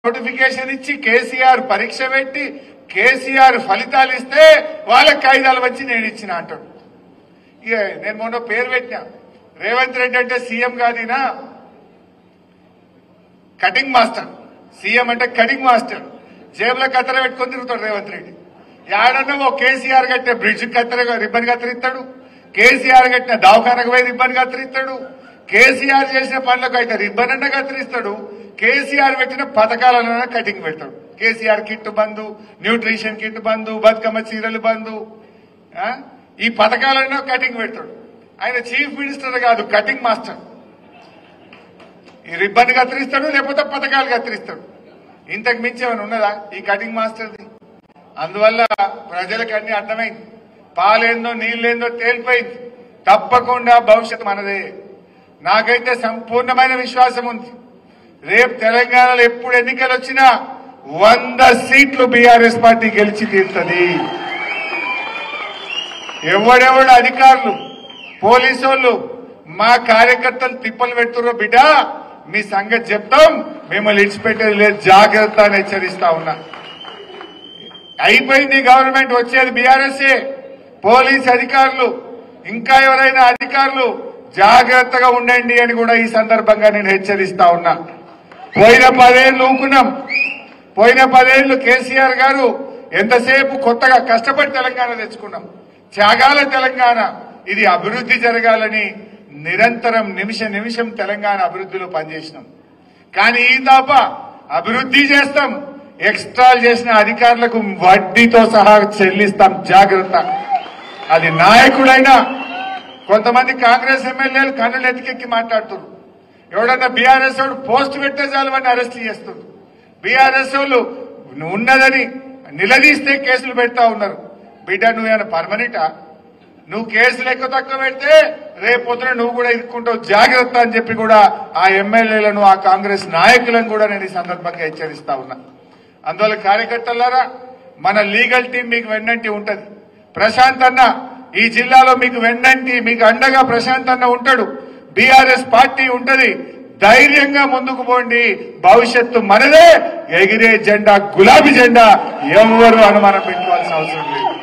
Notification ఇచ్చి కేసీఆర్ పరీక్ష పెట్టి కేసీఆర్ ఫలితాలు ఇస్తే వాళ్ళకి కాయిదాలు వచ్చి నేను ఇచ్చిన అంటాడు. ఇక నేను మొన్న పేరు పెట్టినా, రేవంత్ రెడ్డి అంటే సీఎం కాదీనా కటింగ్ మాస్టర్. సీఎం అంటే కటింగ్ మాస్టర్. జేబులో కత్తెర పెట్టుకొని తిరుగుతాడు రేవంత్ రెడ్డి. ఏడన్నా ఓ కేసీఆర్ కట్టిన బ్రిడ్జ్ కత్తెర రిబ్బన్ కత్తిరిస్తాడు, కేసీఆర్ కట్టిన దవాఖానకు పోయి రిబ్బన్ కత్తిరిస్తాడు, కేసీఆర్ చేసిన పనులకు అయితే రిబ్బన్ అన్న కత్తిరిస్తాడు, కేసీఆర్ పెట్టిన పథకాలన్నా కటింగ్ పెడతాడు. కేసీఆర్ కిట్ బంధు, న్యూట్రిషన్ కిట్ బంధు, బతుకమ్మ చీరలు బంధు, ఈ పథకాలన్నా కటింగ్ పెడతాడు. ఆయన చీఫ్ మినిస్టర్ కాదు, కటింగ్ మాస్టర్. ఈ రిబ్బన్ కత్తిరిస్తాడు, లేకపోతే పథకాలు కత్తిరిస్తాడు. ఇంతకు మించి ఏమైనా ఉన్నదా ఈ కటింగ్ మాస్టర్ది? అందువల్ల ప్రజలకు అన్ని అర్థమైంది. పాలేందో నీళ్ళేందో తేలిపోయింది. తప్పకుండా భవిష్యత్తు మనదే. నాకైతే సంపూర్ణమైన విశ్వాసం ఉంది. రేపు తెలంగాణలో ఎప్పుడు ఎన్నికలు వచ్చినా 100 సీట్లు బీఆర్ఎస్ పార్టీ గెలిచి తీరుతుంది. ఎవడెవడు అధికారులు పోలీసోళ్ళు మా కార్యకర్తలు తిప్పలు పెడుతుర్రో బిడ్డ మీ సంగతి చెప్తాం, మిమ్మల్ని ఇడిచిపెట్టేది లేదు, జాగ్రత్త అని హెచ్చరిస్తా ఉన్నా. అయిపోయింది గవర్నమెంట్, వచ్చేది బీఆర్ఎస్ఏ. పోలీస్ అధికారులు ఇంకా ఎవరైనా అధికారులు జాగ్రత్తగా ఉండండి అని కూడా ఈ సందర్భంగా నేను హెచ్చరిస్తా ఉన్నా. పోయిన 10 ఏళ్లు ఊకున్నాం. పోయిన 10 ఏళ్లు కేసీఆర్ గారు ఎంతసేపు కొత్తగా కష్టపడి తెలంగాణ తెచ్చుకున్నాం. త్యాగాల తెలంగాణ. ఇది అభివృద్ధి జరగాలని నిరంతరం నిమిషం తెలంగాణ అభివృద్ధిలో పనిచేసినాం. కానీ ఈ తప్ప అభివృద్ధి చేస్తాం, ఎక్స్ట్రాలు చేసిన అధికారులకు వడ్డీతో సహా చెల్లిస్తాం, జాగ్రత్త. అది నాయకుడైనా. కొంతమంది కాంగ్రెస్ ఎమ్మెల్యేలు కన్నులు ఎత్తికెక్కి మాట్లాడుతున్నారు. ఎవడన్నా బీఆర్ఎస్ వాడు పోస్ట్ పెట్టే చాలు వాడిని అరెస్ట్ చేస్తున్నారు. బీఆర్ఎస్ వాళ్ళు ఉన్నదని నిలదీస్తే కేసులు పెడతా ఉన్నారు. బిడ్డ నువ్వేమైనా పర్మనెంటా? నువ్వు కేసులు ఎక్కువ తక్కువ పెడితే రేపొద్దున నువ్వు కూడా ఇరుక్కుంటావు, జాగ్రత్త అని చెప్పి కూడా ఆ ఎమ్మెల్యేలను ఆ కాంగ్రెస్ నాయకులను కూడా నేను ఈ సందర్భంగా హెచ్చరిస్తా ఉన్నా. అందువల్ల కార్యకర్తలారా, మన లీగల్ టీం మీకు వెన్నంటి ఉంటది. ప్రశాంత్ అన్న ఈ జిల్లాలో మీకు వెన్నంటి, మీకు అండగా ప్రశాంత్ అన్న ఉంటాడు. బీఆర్ఎస్ పార్టీ ఉంటది. ధైర్యంగా ముందుకు పోండి, భవిష్యత్తు మనదే. ఎగిరే జెండా గులాబీ జెండా, ఎవరు అనుమానం పెట్టుకోవాల్సిన అవసరం లేదు.